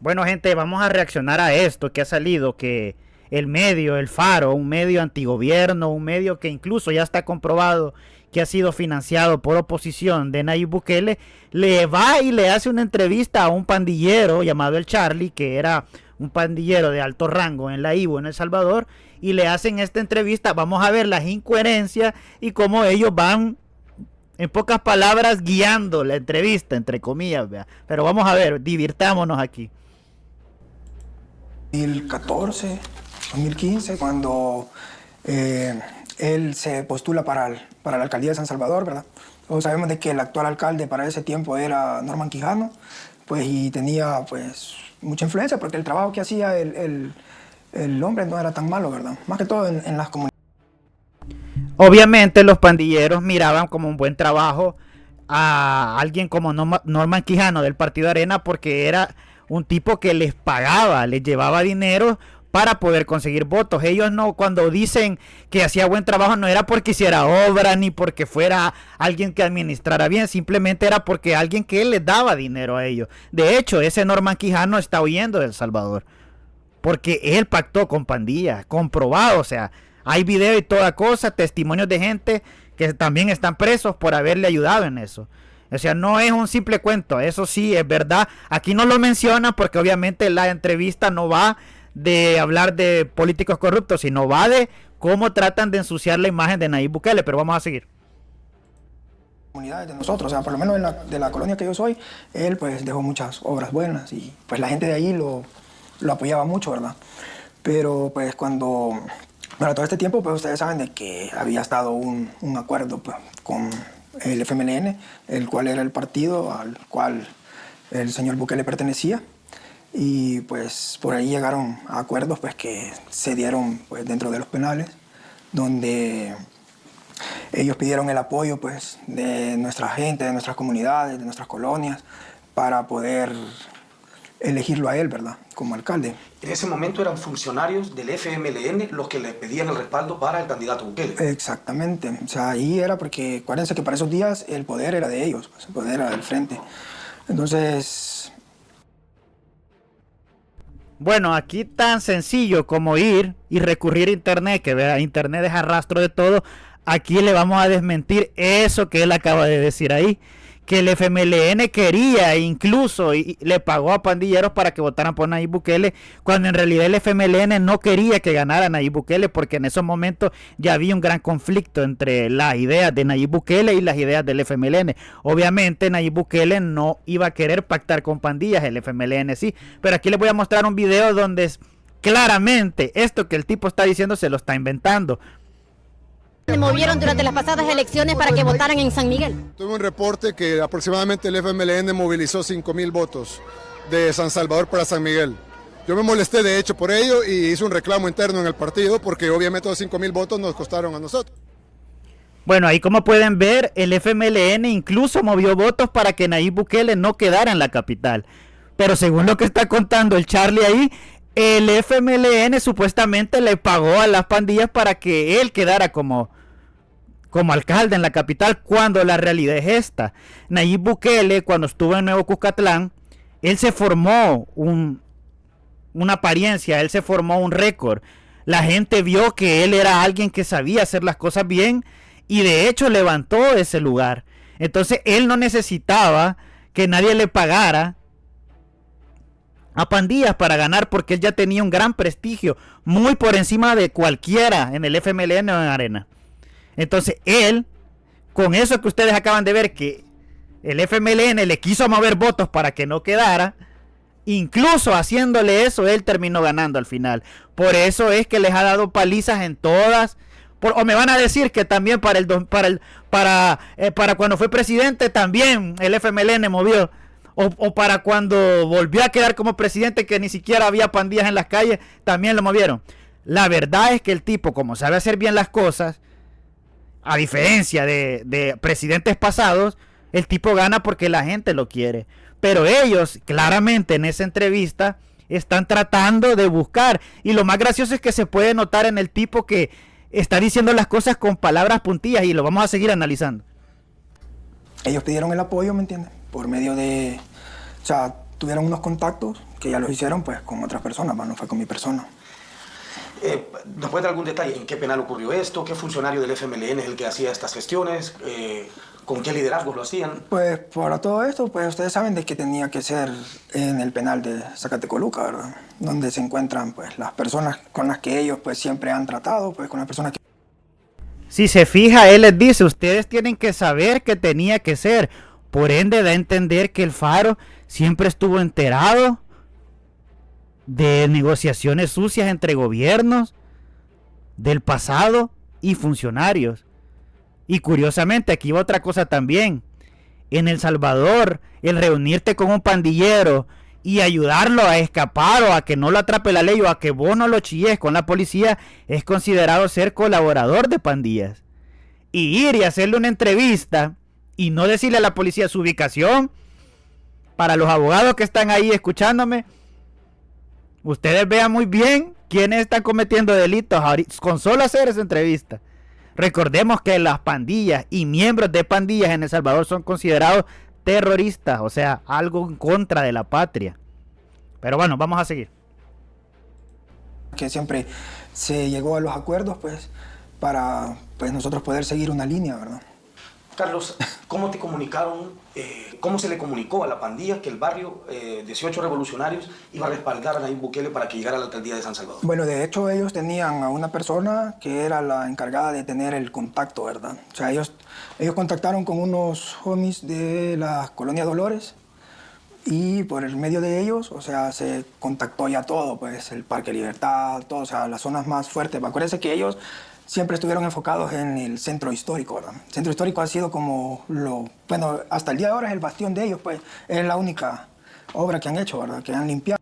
Bueno, gente, vamos a reaccionar a esto que ha salido, que el medio, el Faro, un medio antigobierno, un medio que incluso ya está comprobado que ha sido financiado por oposición de Nayib Bukele, le va y le hace una entrevista a un pandillero llamado el Charlie, que era un pandillero de alto rango en la IBU en El Salvador, y le hacen esta entrevista. Vamos a ver las incoherencias y cómo ellos van, en pocas palabras, guiando la entrevista, entre comillas, ¿vea? Pero vamos a ver, divirtámonos aquí. 2014, 2015, cuando él se postula para la alcaldía de San Salvador, ¿verdad? Todos sabemos de que el actual alcalde para ese tiempo era Norman Quijano, pues, y tenía pues mucha influencia porque el trabajo que hacía el hombre no era tan malo, ¿verdad? Más que todo en las comunidades. Obviamente los pandilleros miraban como un buen trabajo a alguien como Norman Quijano del Partido Arena, porque era un tipo que les pagaba, les llevaba dinero para poder conseguir votos. Ellos no, cuando dicen que hacía buen trabajo, no era porque hiciera obra ni porque fuera alguien que administrara bien, simplemente era porque alguien que les daba dinero a ellos. De hecho, ese Norman Quijano está huyendo de El Salvador porque él pactó con pandillas, comprobado. O sea, hay video y toda cosa, testimonios de gente que también están presos por haberle ayudado en eso. O sea, no es un simple cuento, eso sí es verdad. Aquí no lo menciona porque obviamente la entrevista no va de hablar de políticos corruptos, sino va de cómo tratan de ensuciar la imagen de Nayib Bukele. Pero vamos a seguir. Comunidades de nosotros, o sea, por lo menos de la colonia que yo soy, él pues dejó muchas obras buenas y pues la gente de ahí lo apoyaba mucho, ¿verdad? Pero pues bueno, todo este tiempo pues ustedes saben de que había estado un acuerdo pues, con el FMLN, el cual era el partido al cual el señor Bukele pertenecía, y pues por ahí llegaron a acuerdos pues que se dieron pues dentro de los penales, donde ellos pidieron el apoyo pues de nuestra gente, de nuestras comunidades, de nuestras colonias, para poder elegirlo a él, ¿verdad?, como alcalde. En ese momento eran funcionarios del FMLN los que le pedían el respaldo para el candidato Bukele. Exactamente, o sea, ahí era porque, acuérdense que para esos días el poder era de ellos, pues, el poder era del frente. Entonces... Bueno, aquí tan sencillo como ir y recurrir a internet, que vea, internet deja rastro de todo. Aquí le vamos a desmentir eso que él acaba de decir ahí, que el FMLN quería incluso y le pagó a pandilleros para que votaran por Nayib Bukele, cuando en realidad el FMLN no quería que ganara Nayib Bukele, porque en esos momentos ya había un gran conflicto entre las ideas de Nayib Bukele y las ideas del FMLN. Obviamente Nayib Bukele no iba a querer pactar con pandillas, el FMLN sí, pero aquí les voy a mostrar un video donde claramente esto que el tipo está diciendo se lo está inventando. Se movieron durante las pasadas elecciones para que votaran en San Miguel. Tuve un reporte que aproximadamente el FMLN movilizó 5,000 votos de San Salvador para San Miguel. Yo me molesté de hecho por ello y hice un reclamo interno en el partido porque obviamente los 5,000 votos nos costaron a nosotros. Bueno, ahí como pueden ver, el FMLN incluso movió votos para que Nayib Bukele no quedara en la capital. Pero según lo que está contando el Charlie ahí, el FMLN supuestamente le pagó a las pandillas para que él quedara como alcalde en la capital, cuando la realidad es esta. Nayib Bukele, cuando estuvo en Nuevo Cuscatlán, él se formó una apariencia, él se formó un récord. La gente vio que él era alguien que sabía hacer las cosas bien y de hecho levantó ese lugar. Entonces él no necesitaba que nadie le pagara a pandillas para ganar, porque él ya tenía un gran prestigio, muy por encima de cualquiera en el FMLN o en Arena. Entonces él, con eso que ustedes acaban de ver, que el FMLN le quiso mover votos para que no quedara, incluso haciéndole eso, él terminó ganando al final. Por eso es que les ha dado palizas en todas. O me van a decir que también para cuando fue presidente también el FMLN movió. O para cuando volvió a quedar como presidente, que ni siquiera había pandillas en las calles, también lo movieron. La verdad es que el tipo, como sabe hacer bien las cosas, a diferencia de presidentes pasados, el tipo gana porque la gente lo quiere. Pero ellos, claramente en esa entrevista, están tratando de buscar. Y lo más gracioso es que se puede notar en el tipo que está diciendo las cosas con palabras puntillas, y lo vamos a seguir analizando. Ellos pidieron el apoyo, ¿me entiendes? Por medio de... O sea, tuvieron unos contactos que ya los hicieron pues con otras personas, no fue con mi persona. ¿Nos puede dar algún detalle en qué penal ocurrió esto? ¿Qué funcionario del FMLN es el que hacía estas gestiones? ¿Con qué liderazgo lo hacían? Pues para todo esto, pues ustedes saben de que tenía que ser en el penal de Zacatecoluca, ¿verdad? Donde se encuentran pues las personas con las que ellos pues siempre han tratado, pues con las personas que... Si se fija, él les dice, ustedes tienen que saber que tenía que ser. Por ende, da a entender que el Faro siempre estuvo enterado de negociaciones sucias entre gobiernos del pasado y funcionarios. Y curiosamente, aquí va otra cosa también. En El Salvador, el reunirte con un pandillero y ayudarlo a escapar o a que no lo atrape la ley o a que vos no lo chilles con la policía es considerado ser colaborador de pandillas. Y ir y hacerle una entrevista y no decirle a la policía su ubicación, para los abogados que están ahí escuchándome, ustedes vean muy bien quiénes están cometiendo delitos con solo hacer esa entrevista. Recordemos que las pandillas y miembros de pandillas en El Salvador son considerados terroristas, o sea, algo en contra de la patria. Pero bueno, vamos a seguir. Que siempre se llegó a los acuerdos, pues, para pues, nosotros poder seguir una línea, ¿verdad? Carlos, ¿cómo te comunicaron, cómo se le comunicó a la pandilla que el barrio 18 Revolucionarios iba a respaldar a Nayib Bukele para que llegara a la alcaldía de San Salvador? Bueno, de hecho ellos tenían a una persona que era la encargada de tener el contacto, ¿verdad? O sea, ellos contactaron con unos homies de la colonia Dolores y por el medio de ellos, o sea, se contactó ya todo, pues el Parque Libertad, todo, o sea, las zonas más fuertes. Acuérdense que ellos siempre estuvieron enfocados en el centro histórico, ¿verdad? El centro histórico ha sido como bueno, hasta el día de ahora es el bastión de ellos, pues es la única obra que han hecho, ¿verdad? Que han limpiado.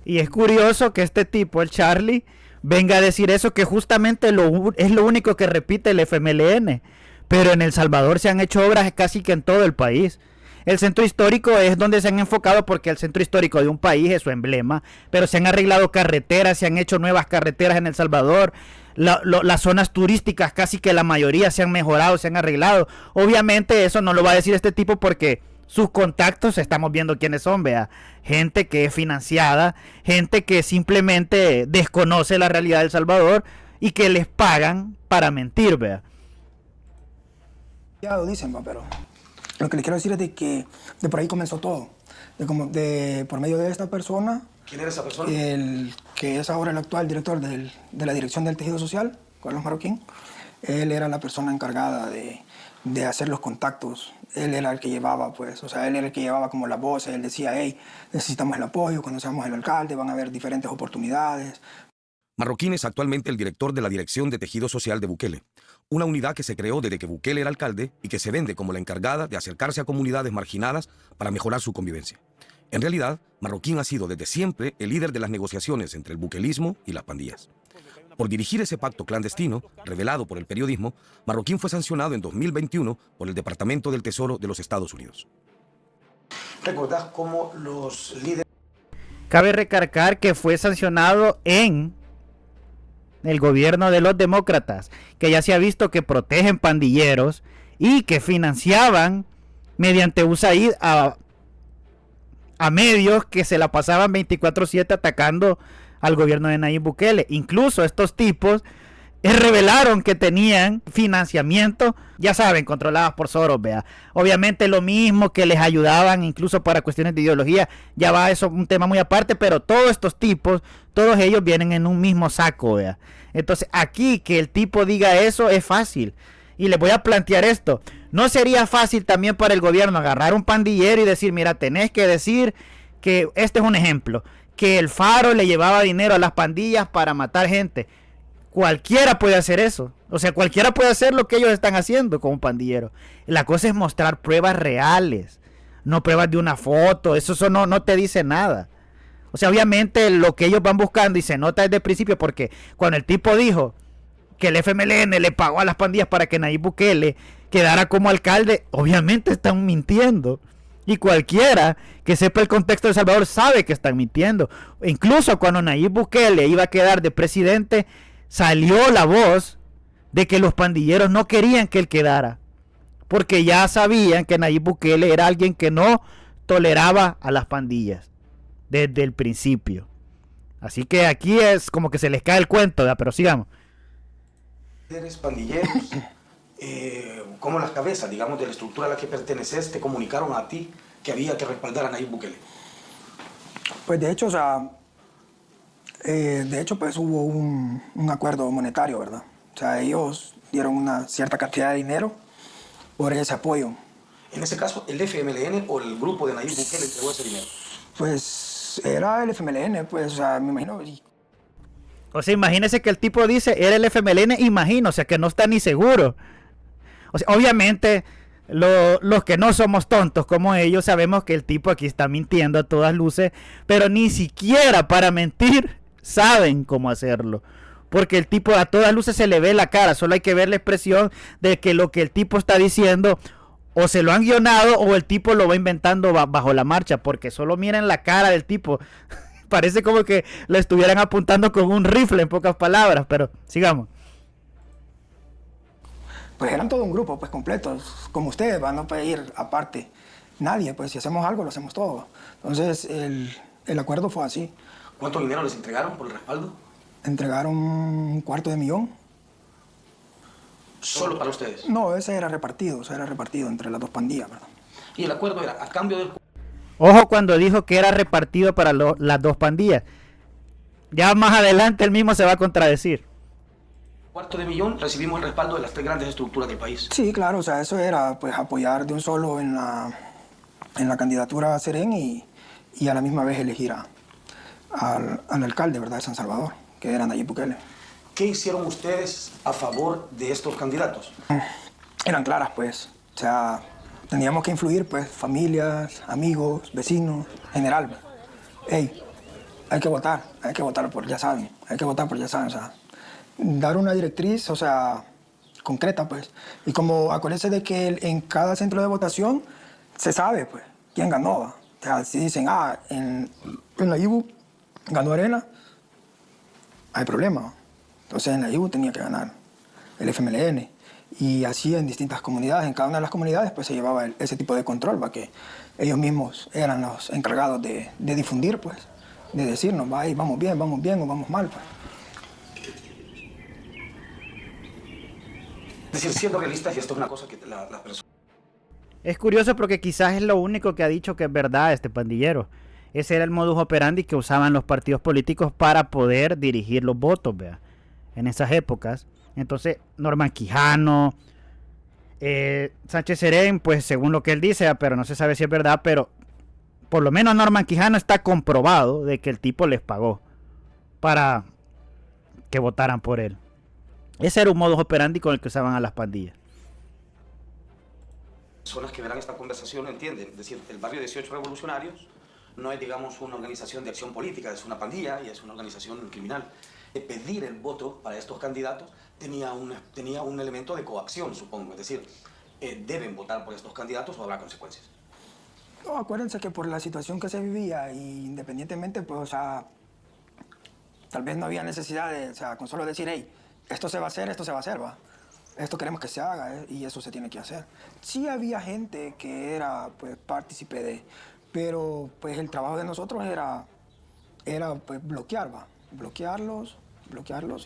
Y es curioso que este tipo, el Charlie, venga a decir eso, que justamente es lo único que repite el FMLN. Pero en El Salvador se han hecho obras casi que en todo el país. El centro histórico es donde se han enfocado porque el centro histórico de un país es su emblema, pero se han arreglado carreteras, se han hecho nuevas carreteras en El Salvador. Las zonas turísticas casi que la mayoría se han mejorado, se han arreglado. Obviamente eso no lo va a decir este tipo porque sus contactos estamos viendo quiénes son, vea. Gente que es financiada, gente que simplemente desconoce la realidad de El Salvador y que les pagan para mentir, vea. Ya lo dicen, pero lo que les quiero decir es de que de por ahí comenzó todo. Por medio de esta persona. ¿Quién era esa persona? El que es ahora el actual director de la Dirección del Tejido Social, Carlos Marroquín. Él era la persona encargada de hacer los contactos. Él era el que llevaba, pues, o sea, él era el que llevaba como las voces. Él decía, hey, necesitamos el apoyo, conocemos al alcalde, van a haber diferentes oportunidades. Marroquín es actualmente el director de la Dirección de Tejido Social de Bukele, una unidad que se creó desde que Bukele era alcalde y que se vende como la encargada de acercarse a comunidades marginadas para mejorar su convivencia. En realidad, Marroquín ha sido desde siempre el líder de las negociaciones entre el buquelismo y las pandillas. Por dirigir ese pacto clandestino, revelado por el periodismo, Marroquín fue sancionado en 2021 por el Departamento del Tesoro de los Estados Unidos. ¿Recordás cómo los líderes... Cabe recalcar que fue sancionado en el gobierno de los demócratas, que ya se ha visto que protegen pandilleros y que financiaban mediante USAID a medios que se la pasaban 24/7 atacando al gobierno de Nayib Bukele. Incluso estos tipos revelaron que tenían financiamiento, ya saben, controladas por Soros, vea. Obviamente lo mismo que les ayudaban incluso para cuestiones de ideología, ya va eso un tema muy aparte, pero todos estos tipos, todos ellos vienen en un mismo saco, vea. Entonces aquí que el tipo diga eso es fácil. Y les voy a plantear esto. ¿No sería fácil también para el gobierno agarrar un pandillero y decir, mira, tenés que decir que, este es un ejemplo, que el Faro le llevaba dinero a las pandillas para matar gente? Cualquiera puede hacer eso. O sea, cualquiera puede hacer lo que ellos están haciendo con un pandillero. La cosa es mostrar pruebas reales, no pruebas de una foto. Eso no te dice nada. O sea, obviamente lo que ellos van buscando y se nota desde el principio, porque cuando el tipo dijo que el FMLN le pagó a las pandillas para que Nayib Bukele quedara como alcalde, obviamente están mintiendo. Y cualquiera que sepa el contexto de El Salvador sabe que están mintiendo. Incluso cuando Nayib Bukele iba a quedar de presidente, salió la voz de que los pandilleros no querían que él quedara, porque ya sabían que Nayib Bukele era alguien que no toleraba a las pandillas desde el principio. Así que aquí es como que se les cae el cuento, ¿verdad? Pero sigamos. Eres pandilleros, como las cabezas, digamos, de la estructura a la que perteneces, te comunicaron a ti que había que respaldar a Nayib Bukele. Pues de hecho, o sea, pues hubo un acuerdo monetario, ¿verdad? O sea, ellos dieron una cierta cantidad de dinero por ese apoyo. En ese caso, ¿el FMLN o el grupo de Nayib Bukele entregó ese dinero? Pues era el FMLN, pues, o sea, me imagino. O sea, imagínese que el tipo dice, era el FMLN, imagino, o sea, que no está ni seguro. O sea, obviamente, los que no somos tontos como ellos, sabemos que el tipo aquí está mintiendo a todas luces, pero ni siquiera para mentir saben cómo hacerlo. Porque el tipo a todas luces se le ve la cara, solo hay que ver la expresión de que lo que el tipo está diciendo o se lo han guionado o el tipo lo va inventando bajo la marcha, porque solo miren la cara del tipo. Parece como que lo estuvieran apuntando con un rifle, en pocas palabras, pero sigamos. Pues eran todo un grupo, pues completos, como ustedes, van a pedir aparte. Nadie, pues si hacemos algo, lo hacemos todo. Entonces, el acuerdo fue así. ¿Cuánto dinero les entregaron por el respaldo? Entregaron $250,000. ¿Solo para ustedes? No, ese era repartido entre las dos pandillas, ¿verdad? Y el acuerdo era, a cambio del Ojo cuando dijo que era repartido para las dos pandillas. Ya más adelante él mismo se va a contradecir. $250,000 recibimos el respaldo de las tres grandes estructuras del país. Sí, claro, o sea, eso era pues apoyar de un solo en la candidatura a Serén y a la misma vez elegir al alcalde, ¿verdad?, de San Salvador, que era Nayib Bukele. ¿Qué hicieron ustedes a favor de estos candidatos? Eran claras, pues, o sea, teníamos que influir, pues, familias, amigos, vecinos, general. Hey, hay que votar por ya saben, o sea, dar una directriz, o sea, concreta, pues. Y como acuérdense de que en cada centro de votación se sabe, pues, quién ganó, ¿va? O sea, si dicen, en la IBU ganó Arena, hay problema, ¿va? Entonces en la IBU tenía que ganar el FMLN. Y así en distintas comunidades, en cada una de las comunidades, pues se llevaba ese tipo de control, ¿va? Que ellos mismos eran los encargados de difundir, pues, de decirnos, va, vamos bien o vamos mal, pues. Es decir, siendo realistas, y esto es una cosa que las personas... Es curioso porque quizás es lo único que ha dicho que es verdad este pandillero. Ese era el modus operandi que usaban los partidos políticos para poder dirigir los votos, vea, en esas épocas. Entonces, Norman Quijano, Sánchez Serén, pues según lo que él dice, pero no se sabe si es verdad, pero por lo menos Norman Quijano está comprobado de que el tipo les pagó para que votaran por él. Ese era un modus operandi con el que usaban a las pandillas. Personas que verán esta conversación entienden, es decir, el barrio 18 Revolucionarios no es, digamos, una organización de acción política, es una pandilla y es una organización criminal. Pedir el voto para estos candidatos tenía un elemento de coacción, supongo, es decir, deben votar por estos candidatos o habrá consecuencias. No, acuérdense que por la situación que se vivía, y independientemente, pues, o sea, tal vez no había necesidad de, o sea, con solo decir, hey, esto se va a hacer, va. Esto queremos que se haga, y eso se tiene que hacer. Sí había gente que era, pues, partícipe de, pero, pues, el trabajo de nosotros era pues, bloquearlos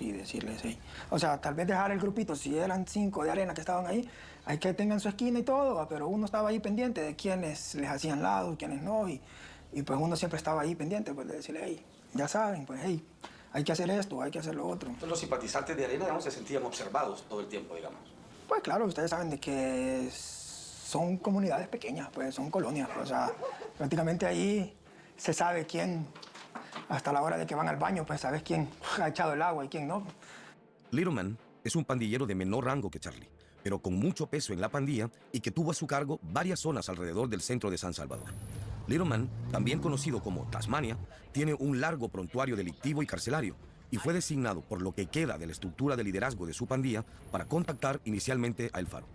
y decirles, hey. O sea, tal vez dejar el grupito, si eran 5 de Arena que estaban ahí, hay que tengan su esquina y todo, pero uno estaba ahí pendiente de quiénes les hacían lado, quiénes no, y pues uno siempre estaba ahí pendiente, pues, de decirle, hey, ya saben, pues, hey, hay que hacer esto, hay que hacer lo otro. Entonces los simpatizantes de Arena, digamos, se sentían observados todo el tiempo, digamos. Pues claro, ustedes saben de que son comunidades pequeñas, pues son colonias, pues, o sea, prácticamente ahí se sabe quién, hasta la hora de que van al baño, pues sabes quién ha echado el agua y quién no. Little Man es un pandillero de menor rango que Charlie, pero con mucho peso en la pandilla y que tuvo a su cargo varias zonas alrededor del centro de San Salvador. Little Man, también conocido como Tasmania, tiene un largo prontuario delictivo y carcelario y fue designado por lo que queda de la estructura de liderazgo de su pandilla para contactar inicialmente a El Faro.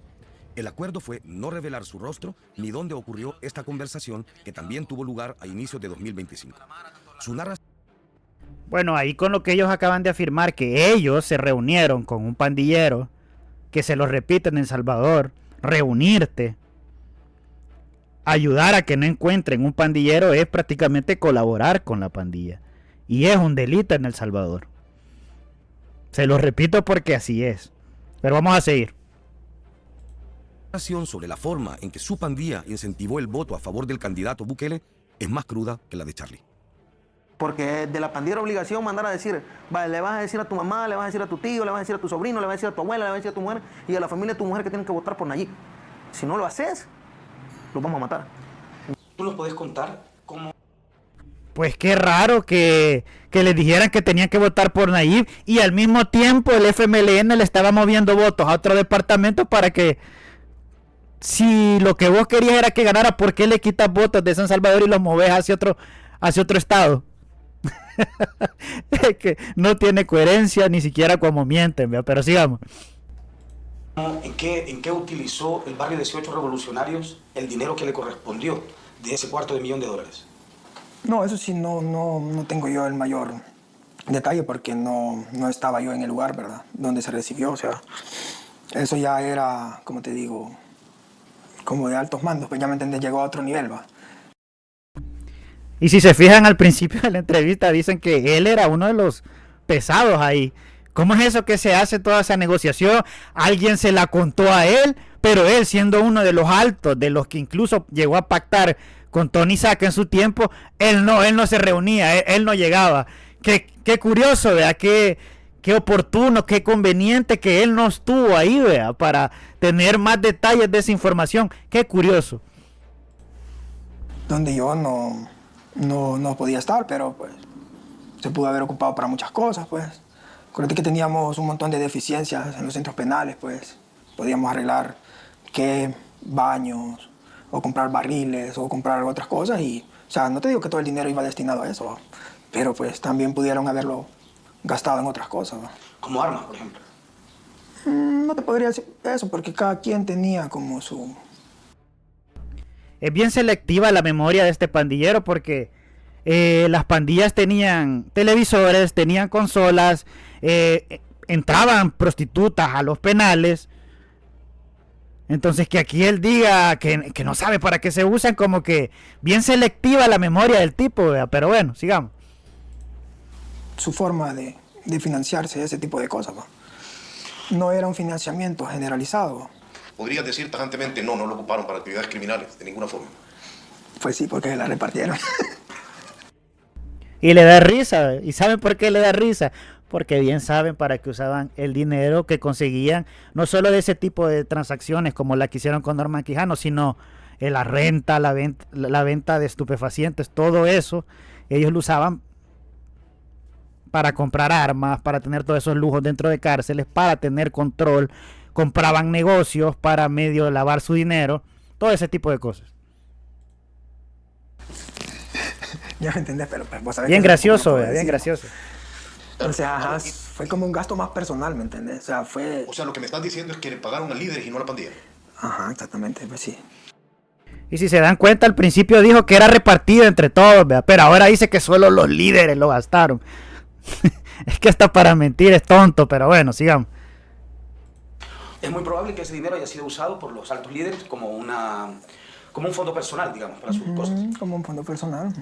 El acuerdo fue no revelar su rostro ni dónde ocurrió esta conversación que también tuvo lugar a inicios de 2025. Su narración... Bueno, ahí con lo que ellos acaban de afirmar, que ellos se reunieron con un pandillero, que se lo repiten en El Salvador, reunirte. ayudar a que no encuentren un pandillero es prácticamente colaborar con la pandilla. Y es un delito en El Salvador. Se lo repito porque así es. Pero vamos a seguir. Sobre la forma en que su pandilla incentivó el voto a favor del candidato Bukele es más cruda que la de Charlie. Porque de la pandilla era obligación mandar a decir, vale, le vas a decir a tu mamá, le vas a decir a tu tío, le vas a decir a tu sobrino, le vas a decir a tu abuela, le vas a decir a tu mujer y a la familia de tu mujer que tienen que votar por Nayib. Si no lo haces, los vamos a matar. ¿Tú nos podés contar cómo? Pues qué raro que les dijeran que tenían que votar por Nayib y al mismo tiempo el FMLN le estaba moviendo votos a otro departamento para que, si lo que vos querías era que ganara, ¿por qué le quitas votos de San Salvador y los moves hacia otro estado? Es que no tiene coherencia ni siquiera como mienten, ¿verdad? Pero sigamos. ¿En qué utilizó el barrio 18 Revolucionarios el dinero que le correspondió de ese $250,000? No, eso sí, no tengo yo el mayor detalle porque no estaba yo en el lugar, ¿verdad? Donde se recibió, o sea, eso ya era, como te digo, como de altos mandos, pues ya me entendés, llegó a otro nivel, ¿va? Y si se fijan al principio de la entrevista, dicen que él era uno de los pesados ahí. ¿Cómo es eso que se hace toda esa negociación? Alguien se la contó a él, pero él siendo uno de los altos, de los que incluso llegó a pactar con Tony Saca en su tiempo, él no se reunía, él no llegaba. Qué curioso, ¿verdad? Qué oportuno, qué conveniente que él no estuvo ahí, ¿verdad? Para tener más detalles de esa información. Qué curioso. Donde yo no podía estar, pero pues se pudo haber ocupado para muchas cosas, pues. Acuérdate que teníamos un montón de deficiencias en los centros penales, pues. Podíamos arreglar baños, o comprar barriles, o comprar otras cosas y, o sea, no te digo que todo el dinero iba destinado a eso, pero pues también pudieron haberlo gastado en otras cosas, ¿no? Como armas, por ejemplo. No te podría decir eso, porque cada quien tenía como su... Es bien selectiva la memoria de este pandillero porque las pandillas tenían televisores, tenían consolas, entraban prostitutas a los penales. Entonces que aquí él diga que no sabe para qué se usan, como que bien selectiva la memoria del tipo, ¿verdad? Pero bueno, sigamos. Su forma de financiarse, ese tipo de cosas, ¿no? No era un financiamiento generalizado. ¿Podrías decir tajantemente no lo ocuparon para actividades criminales, de ninguna forma? Pues sí, porque la repartieron. Y le da risa. ¿Y saben por qué le da risa? Porque bien saben para qué usaban el dinero que conseguían, no solo de ese tipo de transacciones como la que hicieron con Norman Quijano, sino la renta, la venta de estupefacientes, todo eso, ellos lo usaban para comprar armas, para tener todos esos lujos dentro de cárceles, para tener control, compraban negocios para medio lavar su dinero, todo ese tipo de cosas. Ya me entendés, pero pues vos sabés. Bien gracioso, bien gracioso. O sea, ajá, fue como un gasto más personal, ¿me entendés? O sea, fue... O sea, lo que me estás diciendo es que le pagaron a líderes y no a la pandilla. Ajá, exactamente, pues sí. Y si se dan cuenta, al principio dijo que era repartido entre todos, ¿verdad? Pero ahora dice que solo los líderes lo gastaron. Es que hasta para mentir es tonto, pero bueno, sigamos. Es muy probable que ese dinero haya sido usado por los altos líderes como un fondo personal, digamos, para sus cosas. Como un fondo personal.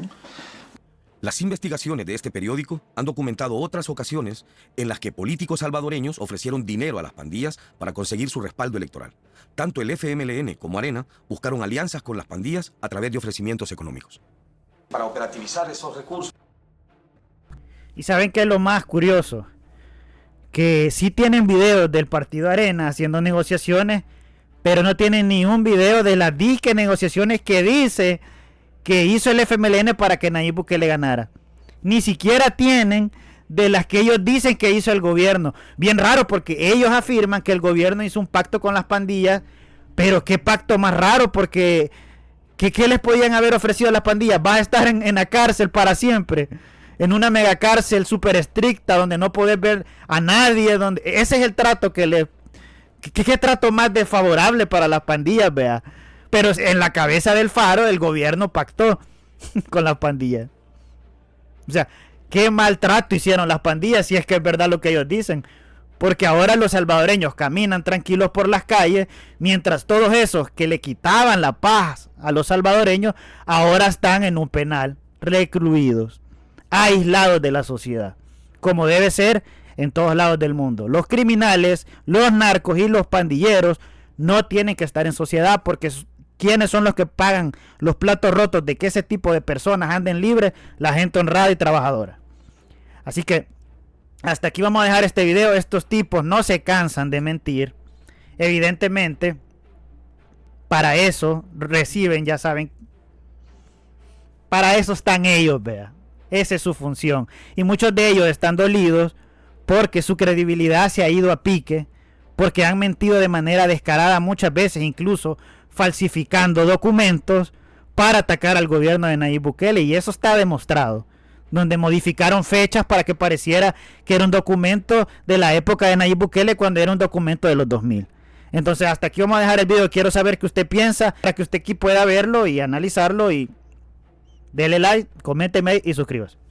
Las investigaciones de este periódico han documentado otras ocasiones en las que políticos salvadoreños ofrecieron dinero a las pandillas para conseguir su respaldo electoral. Tanto el FMLN como Arena buscaron alianzas con las pandillas a través de ofrecimientos económicos. Para operativizar esos recursos. ¿Y saben qué es lo más curioso? Que sí tienen videos del partido Arena haciendo negociaciones, pero no tienen ni un video de las disque negociaciones que dice que hizo el FMLN para que Nayib Bukele ganara. Ni siquiera tienen de las que ellos dicen que hizo el gobierno. Bien raro, porque ellos afirman que el gobierno hizo un pacto con las pandillas, pero qué pacto más raro, porque ¿qué les podían haber ofrecido a las pandillas? Vas a estar en la cárcel para siempre, en una mega cárcel súper estricta, donde no podés ver a nadie, donde ese es el trato que le... ¿Qué trato más desfavorable para las pandillas, vea? Pero en la cabeza del Faro, el gobierno pactó con las pandillas. O sea, qué maltrato hicieron las pandillas, si es que es verdad lo que ellos dicen. Porque ahora los salvadoreños caminan tranquilos por las calles, mientras todos esos que le quitaban la paz a los salvadoreños, ahora están en un penal, recluidos, aislados de la sociedad, como debe ser en todos lados del mundo. Los criminales, los narcos y los pandilleros no tienen que estar en sociedad, porque ¿quiénes son los que pagan los platos rotos de que ese tipo de personas anden libres? La gente honrada y trabajadora. Así que hasta aquí vamos a dejar este video. Estos tipos no se cansan de mentir. Evidentemente, para eso reciben, ya saben, para eso están ellos, vea. Esa es su función. Y muchos de ellos están dolidos porque su credibilidad se ha ido a pique, porque han mentido de manera descarada muchas veces, incluso falsificando documentos para atacar al gobierno de Nayib Bukele, y eso está demostrado, donde modificaron fechas para que pareciera que era un documento de la época de Nayib Bukele cuando era un documento de los 2000. Entonces hasta aquí vamos a dejar el video. Quiero saber qué usted piensa, para que usted aquí pueda verlo y analizarlo, y dele like, coménteme y suscríbase.